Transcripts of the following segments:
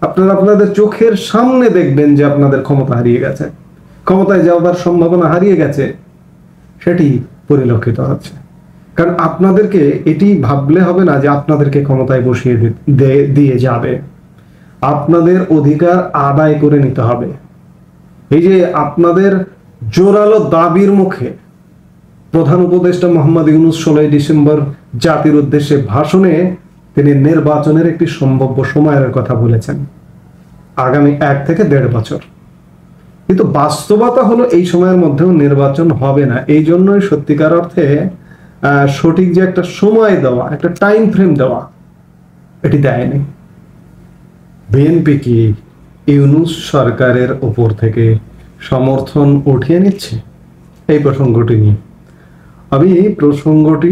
আপনারা আপনাদের চোখের সামনে দেখবেন যে আপনাদের ক্ষমতা হারিয়ে গেছে, ক্ষমতায় যাওয়ার সম্ভাবনা হারিয়ে গেছে, সেটি পরিলক্ষিত হচ্ছে। কারণ আপনাদেরকে এটি ভাবলে হবে না যে আপনাদেরকে ক্ষমতায় বসিয়ে দিয়ে যাবে, আপনাদের অধিকার আদায় করে নিতে হবে। এই যে আপনাদের জোরালো দাবির মুখে প্রধান উপদেষ্টা মোহাম্মদ ইউনূস 16 ডিসেম্বর জাতির উদ্দেশ্যে ভাষণে তিনি নির্বাচনের একটি সম্ভাব্য সময়ের কথা বলেছেন, আগামী 1 থেকে 1.5 বছর। কিন্তু বাস্তবতা হলো এই সময়ের মধ্যেও নির্বাচন হবে না। এই জন্যই সত্যিকার অর্থে সঠিক যে একটা সময় দেওয়া, একটা টাইম ফ্রেম দেওয়া, এটি দেয়নি। বিএনপি কি ইউনূস সরকারের উপর থেকে সমর্থন উঠিয়ে নিচ্ছে? এই প্রসঙ্গটি নিয়ে আমি প্রসঙ্গটি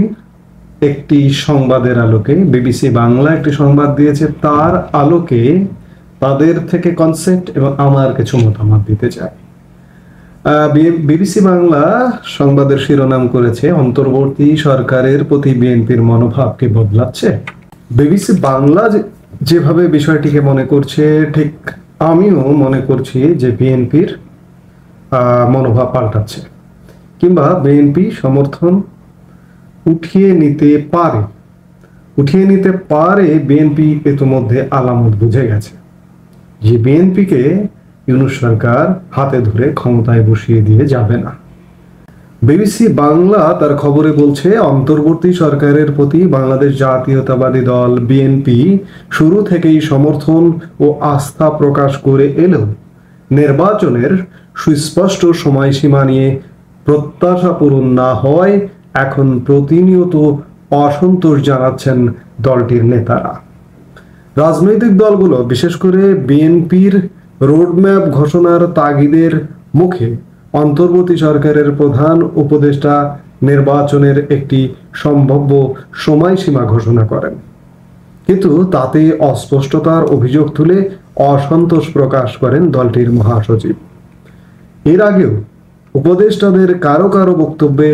একটি সংবাদের আলোকে, বিবিসি বাংলা একটি সংবাদ দিয়েছে, তার আলোকে তাদের থেকে কনসেপ্ট এবং আমার কিছু মতামত দিতে চাই। বিবিসি বাংলা সংবাদের শিরোনাম করেছে, অন্তর্বর্তী সরকারের প্রতি বিএনপির মনোভাবকে বদলাচ্ছে। বিবিসি বাংলা যেভাবে বিষয়টিকে মনে করছে, ঠিক আমিও মনে করছি যে বিএনপির মনোভাব পাল্টাচ্ছে, কিংবা বিএনপি সমর্থন উঠিয়ে নিতে পারে। বিএনপি ইতিমধ্যে আলামত বুঝে গেছে যে বিএনপিকে ইউনূস সরকার হাতে ধরে ক্ষমতায় বসিয়ে দিয়ে যাবে না। বিবিসি বাংলা তার খবরে বলছে, অন্তর্বর্তী সরকারের প্রতি বাংলাদেশ জাতীয়তাবাদী দল বিএনপি শুরু থেকেই সমর্থন ও আস্থা প্রকাশ করে এলেও নির্বাচনের সুস্পষ্ট সময়সীমা নিয়ে প্রত্যাশা পূরণ না হওয়ায় এখন প্রতিনিয়ত অসন্তোষ জানাচ্ছেন দলটির নেতারা। রাজনৈতিক দলগুলো, বিশেষ করে বিএনপির রোডম্যাপ ঘোষণার তাগিদের মুখে অন্তর্বর্তী সরকারের প্রধান উপদেষ্টা নির্বাচনের একটি সম্ভাব্য সময়সীমা ঘোষণা করেন, কিন্তু তাতে অস্পষ্টতার অভিযোগ তুলে অসন্তোষ প্রকাশ করেন দলটির মহাসচিব। এর আগেও উপদেষ্টাদের কারো কারো বক্তব্যে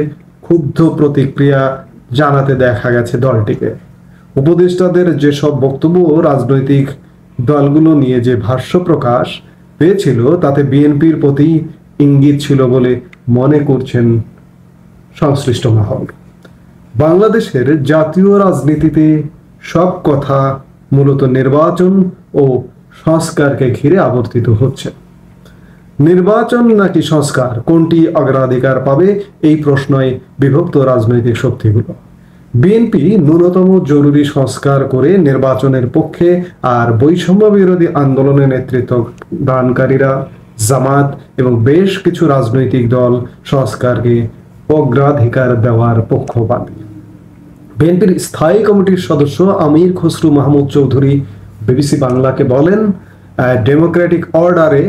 ক্ষুব্ধ প্রতিক্রিয়া জানাতে দেখা গেছে দলটিকে। উপদেষ্টাদের যেসব বক্তব্য রাজনৈতিক দলগুলো নিয়ে যে ভাষ্য প্রকাশ পেয়েছিল, তাতে বিএনপির প্রতি ইঙ্গিত ছিল বলে মনে করছেন সংশ্লিষ্ট মহল। বাংলাদেশের জাতীয় রাজনীতিতে সব কথা মূলত নির্বাচন ও সংস্কারকে ঘিরে আবর্তিত হচ্ছে। নির্বাচন নাকি সংস্কার, কোনটি অগ্রাধিকার পাবে, এই প্রশ্নই বিভক্ত রাজনৈতিক শক্তিগুলো। বিএনপি ন্যূনতম জরুরি সংস্কার করে নির্বাচনের পক্ষে, আর বৈষম্য বিরোধী আন্দোলনে নেতৃত্ব দানকারীরা জামাত এবং বেশ কিছু রাজনৈতিক দল সংস্কারকে অগ্রাধিকার দেওয়ার পক্ষপাতী। বিএনপির স্থায়ী কমিটির সদস্য আমির খসরু মাহমুদ চৌধুরী বিবিসি বাংলাকে বলেন, ডেমোক্রেটিক অর্ডারে,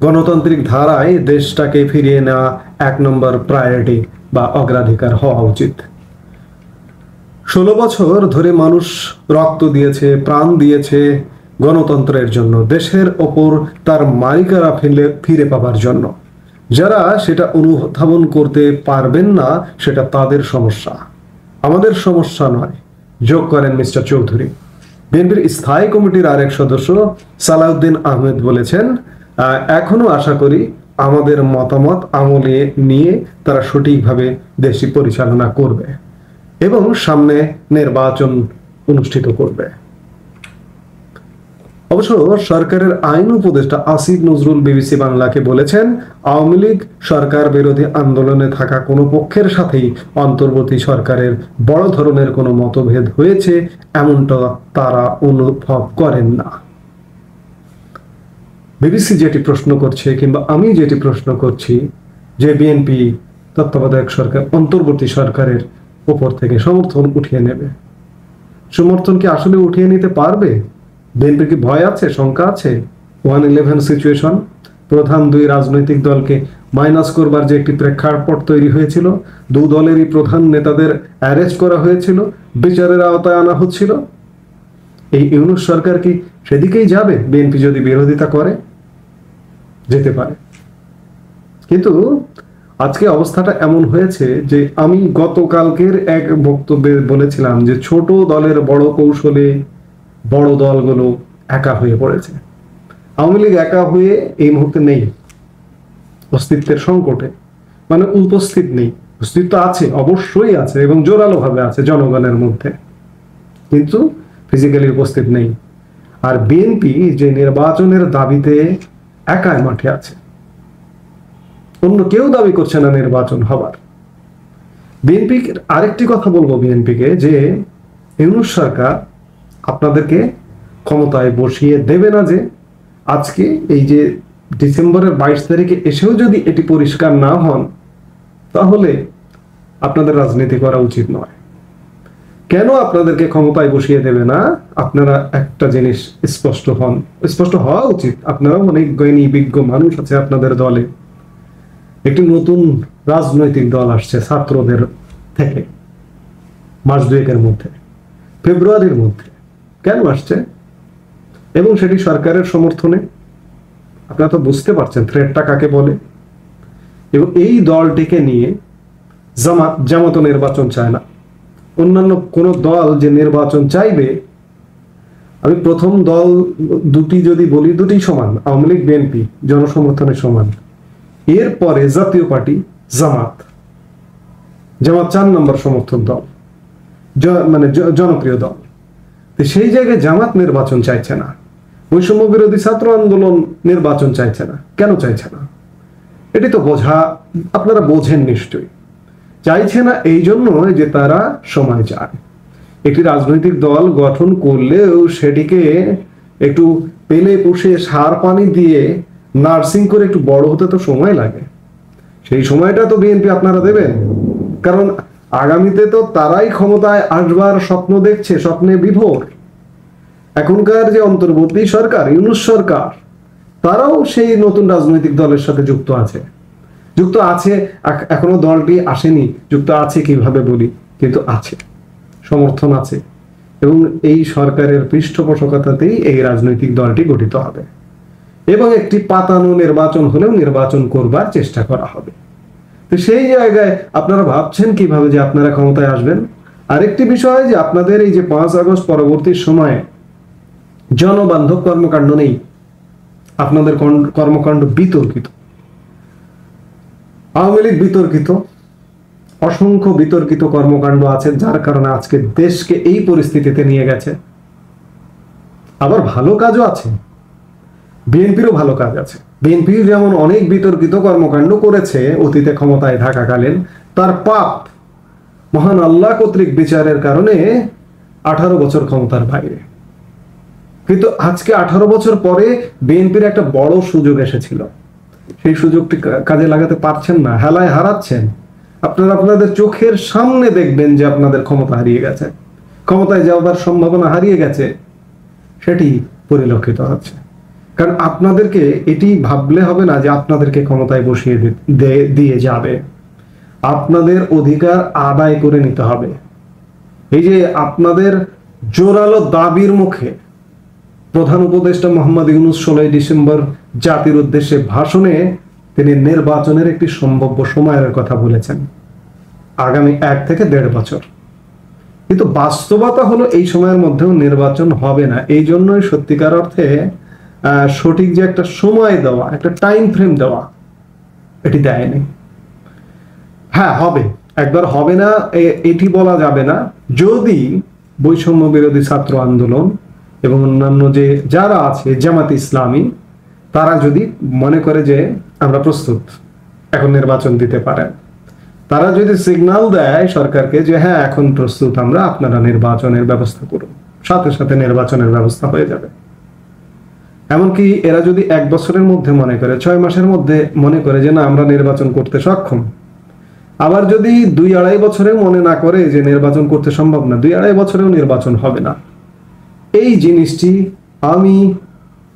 গণতান্ত্রিক ধারায় দেশটাকে ফিরিয়ে নেওয়া 1 নম্বর প্রায়োরিটি বা অগ্রাধিকার হওয়া উচিত। 16 বছর ধরে মানুষ রক্ত দিয়েছে, প্রাণ দিয়েছে গণতন্ত্রের জন্য, দেশের ওপর তার মালিকানা ফিরে পাবার জন্য। যারা সেটা অনুধাবন করতে পারবেন না, সেটা তাদের সমস্যা, আমাদের সমস্যা নয়, যোগ করেন মিস্টার চৌধুরী। বিএনপির স্থায়ী কমিটির আরেক সদস্য সালাউদ্দিন আহমেদ বলেছেন, এখনো আশা করি আমাদের মতামত আমলে নিয়ে তারা সঠিকভাবে দেশটি পরিচালনা করবে এবং সামনে নির্বাচন অনুষ্ঠিত করবে। অবশ্য সরকারের আইন উপদেষ্টা আসিফ নজরুল বিবিসি বাংলাকে বলেছেন, আওয়ামী লীগ সরকার বিরোধী আন্দোলনে থাকা কোনো পক্ষের সাথেই অন্তর্বর্তী সরকারের বড় ধরনের কোনো মতভেদ হয়েছে এমনটা তারা অনুভব করেন না। বিবিসি যেটি প্রশ্ন করছে, কিংবা আমি যেটি প্রশ্ন করছি, যে বিএনপি তত্ত্বাবধায়ক সরকার অন্তর্বর্তী সরকারের উপর থেকে সমর্থন উঠিয়ে নেবে, সমর্থন কি আসলে উঠিয়ে নিতে পারবে? বিএনপির কি ভয় আছে, শঙ্কা আছে? 1-11 সিচুয়েশন, প্রধান 2 রাজনৈতিক দলকে মাইনাস করবার যে একটি প্রেক্ষাপট তৈরি হয়েছিল, 2 দলেরই প্রধান নেতাদের অ্যারেস্ট করা হয়েছিল, বিচারের আওতায় আনা হচ্ছিল, এই ইউনূস সরকার কি সেদিকেই যাবে? বিএনপি যদি বিরোধিতা করে, যেতে পারে। কিন্তু আজকে অবস্থাটা এমন হয়েছে যে আমি গতকালকের এক বক্তব্যে বলেছিলাম যে ছোট দলের বড় কৌশলে বড় দলগুলো একা হয়ে পড়েছে। আওয়ামী লীগ একা হয়ে এই মুহূর্তে নেই, অস্তিত্বের সংকটে, মানে উপস্থিত নেই। অস্তিত্ব আছে, অবশ্যই আছে, এবং জোরালো ভাবে আছে জনগণের মধ্যে, কিন্তু ফিজিক্যালি উপস্থিত নেই। আর বিএনপি যে নির্বাচনের দাবিতে একাই মাঠে আছে, অন্য কেউ দাবি করছে না নির্বাচন হবার। বিএনপি আরেকটি কথা বলবো বিএনপিকে, যে ইউনূস সরকার আপনাদেরকে ক্ষমতায় বসিয়ে দেবে না। যে আজকে এই যে ডিসেম্বরের 22 তারিখে এসেও যদি এটি পরিষ্কার না হন, তাহলে আপনাদের রাজনীতি করা উচিত নয়। কেন আপনাদেরকে ক্ষমতায় বসিয়ে দেবে না? আপনারা একটা জিনিস স্পষ্ট হওয়া উচিত। আপনারা অনেক জ্ঞানী বিজ্ঞ মানুষ আছে আপনাদের দলে। একটি নতুন রাজনৈতিক দল আসছে ছাত্রদের থেকে মাস দুয়েকের মধ্যে, ফেব্রুয়ারির মধ্যে। কেন আসছে? এবং সেটি সরকারের সমর্থনে। আপনারা তো বুঝতে পারছেন থ্রেটটা কাকে বলে। এবং এই দলটিকে নিয়ে জামাত নির্বাচন চায় না। অন্যান্য কোন দল যে নির্বাচন চাইবে, আমি প্রথম দল দুটি যদি বলি, দুটি সমান, আওয়ামী লীগ বিএনপি জনসমর্থনে সমান। এরপরে জাতীয় পার্টি জামাত 4 নম্বর সমর্থন দল, মানে জনপ্রিয় দল। সেই জায়গায় জামাত নির্বাচন চাইছে না। বৈষম্য বিরোধী ছাত্র আন্দোলন নির্বাচন চাইছে না। কেন চাইছে না? এটি তো আপনারা বোঝেন নিশ্চয়ই। চাইছে না এই জন্য যে তারা সময় চায়। একটি রাজনৈতিক দল গঠন করলেও সেটিকে একটু পেলে পুষে সার পানি দিয়ে নার্সিং করে একটু বড় হতে তো সময় লাগে। সেই সময়টা তো বিএনপি আপনারা দেবেন, কারণ আগামীতে তো তারাই ক্ষমতায় আসবার স্বপ্ন দেখছে, স্বপ্নে বিভোর। এখনকার যে অন্তর্বর্তী সরকার, ইউনূস সরকার, তারাও সেই নতুন রাজনৈতিক দলের সাথে যুক্ত আছে। এখনো দলটি আসেনি, যুক্ত আছে কিভাবে বলি, কিন্তু আছে, সমর্থন আছে। এবং এই সরকারের পৃষ্ঠপোষকতাতেই এই রাজনৈতিক দলটি গঠিত হবে, এবং একটি পাতানো নির্বাচন হলেও নির্বাচন করবার চেষ্টা করা হবে। তো সেই জায়গায় আপনারা ভাবছেন কিভাবে যে আপনারা ক্ষমতায় আসবেন। আরেকটি বিষয়, যে আপনাদের এই যে 5 আগস্ট পরবর্তী সময়ে জনবান্ধব কর্মকাণ্ড নেই। আপনাদের কর্মকাণ্ড বিতর্কিত। আওয়ামী লীগ বিতর্কিত, অসংখ্য বিতর্কিত কর্মকাণ্ড আছে, যার কারণে আজকে দেশকে এই পরিস্থিতিতে নিয়ে গেছে। আবার ভালো কাজও আছে, বিএনপিরও ভালো কাজ আছে। বিএনপি যেমন অনেক বিতর্কিত কর্মকাণ্ড করেছে অতীতে ক্ষমতায় থাকাকালীন, তার পাপ মহান আল্লাহ কর্তৃক বিচারের কারণে 18 বছর ক্ষমতার বাইরে। কিন্তু আজকে 18 বছর পরে বিএনপির একটা বড় সুযোগ এসেছিল, সেই সুযোগটি কাজে লাগাতে পারছেন না, হেলায় হারাচ্ছেন। আপনারা আপনাদের চোখের সামনে দেখবেন যে আপনাদের ক্ষমতা হারিয়ে গেছে, ক্ষমতায় যাওয়ার সম্ভাবনা হারিয়ে গেছে, সেটি পরিলক্ষিত হচ্ছে। কারণ আপনাদেরকে এটি ভাবলে হবে না যে আপনাদেরকে ক্ষমতায় বসিয়ে দিয়ে যাবে। আপনাদের অধিকার আদায় করে নিতে হবে। এই যে আপনাদের জোরালো দাবির মুখে প্রধান উপদেষ্টা মোহাম্মদ ইউনূস 16 ডিসেম্বর জাতির উদ্দেশ্যে ভাষণে তিনি নির্বাচনের একটি সম্ভাব্য সময়ের কথা বলেছেন, আগামী 1 থেকে 1.5 বছর। কিন্তু বাস্তবতা হলো এই সময়ের মধ্যেও নির্বাচন হবে না। এই জন্যই সত্যিকার অর্থে সঠিক যে একটা সময় দেওয়া, একটা টাইম ফ্রেম দেওয়া, এটি দেয়নি। হ্যাঁ, হবে, একবার হবে না এটি বলা যাবে না, যদি বৈষম্য বিরোধী ছাত্র আন্দোলন এবং অন্যান্য যে যারা আছে জামাত ইসলামী, তারা যদি মনে করে যে আমরা প্রস্তুত, এখন নির্বাচন দিতে পারেন, তারা যদি সিগন্যাল দেয় সরকারকে যে হ্যাঁ এখন প্রস্তুত আমরা, আপনারা নির্বাচনের ব্যবস্থা করুন, সাথে সাথে নির্বাচনের ব্যবস্থা হয়ে যাবে। এমনকি এরা যদি 1 বছরের মধ্যে মনে করে, 6 মাসের মধ্যে মনে করে যে না আমরা নির্বাচন করতে সক্ষম, আবার যদি 2-2.5 বছরে মনে না করে যে নির্বাচন করতে সম্ভব না, 2-2.5 বছরেও নির্বাচন হবে না। এই জিনিসটি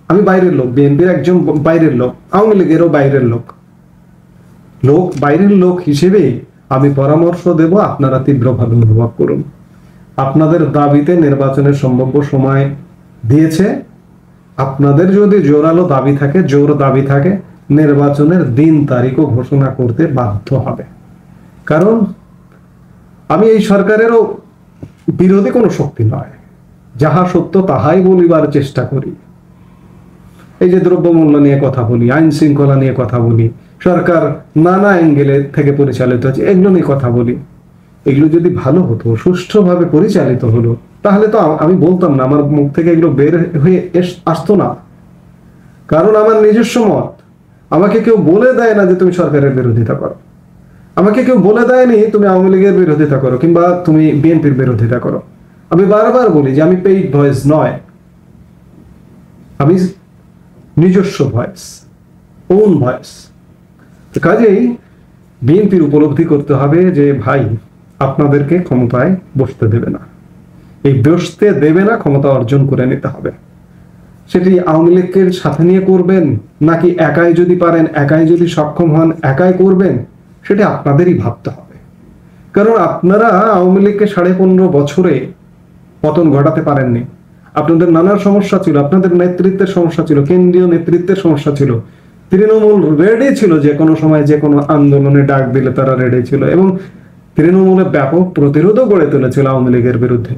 আমি বাইরের লোক, বিএনপির একজন বাইরের লোক, আওয়ামী লীগেরও বাইরের বাইরের লোক হিসেবে আমি পরামর্শ দেব, আপনারা তীব্রভাবে অনুভব করুন। আপনাদের দাবিতে নির্বাচনের সম্ভাব্য সময় দিয়েছে। আপনাদের যদি জোরালো দাবি থাকে, জোর দাবি থাকে, নির্বাচনের দিন তারিখও ঘোষণা করতে বাধ্য হবে। কারণ আমি এই সরকারেরও বিরোধী কোনো শক্তি নয়, যাহা সত্য তাহাই বলিবার চেষ্টা করি। এই যে দ্রব্যমূল্য নিয়ে কথা বলি, আইন শৃঙ্খলা নিয়ে কথা বলি, সরকার নানা অ্যাঙ্গেলে থেকে পরিচালিত হচ্ছে, এগুলো নিয়ে কথা বলি। এগুলো যদি ভালো হতো, সুষ্ঠুভাবে পরিচালিত হলো, তাহলে তো আমি বলতাম না, আমার মুখ থেকে এগুলো বের হয়ে আসতো না। কারণ আমার নিজস্ব মত। আমাকে কেউ বলে দেয় না যে তুমি সরকারের বিরোধিতা করো, আমাকে কেউ বলে দেয়নি তুমি আওয়ামী লীগের বিরোধিতা করো কিংবা তুমি বিএনপির বিরোধিতা করো। আমি বারবার বলি যে আমি পেইড ভয়েস নয়, আমি নিজস্ব ভয়েস, ওন ভয়েস। কাজেই বিএনপির উপলব্ধি করতে হবে যে ভাই আপনাদেরকে ক্ষমতায় বসতে দেবে না, এই বসতে দেবে না, ক্ষমতা অর্জন করে নিতে হবে। সেটি আওয়ামী লীগের সাথে নিয়ে করবেন নাকি একাই যদি পারেন, একাই যদি সক্ষম হন একাই করবেন, সেটা আপনাদেরই ভাবতে হবে। কারণ আপনারা আওয়ামী লীগকে 15.5 বছরে পতন ঘটাতে পারেননি। আপনাদের নানা সমস্যা ছিল, আপনাদের নেতৃত্বের সমস্যা ছিল, কেন্দ্রীয় নেতৃত্বের সমস্যা ছিল। তৃণমূল রেডি ছিল যে কোনো সময় যে কোনো আন্দোলনে ডাক দিলে তারা রেডি ছিল, এবং তৃণমূলে ব্যাপক প্রতিরোধও গড়ে তুলেছিল আওয়ামী লীগের বিরুদ্ধে।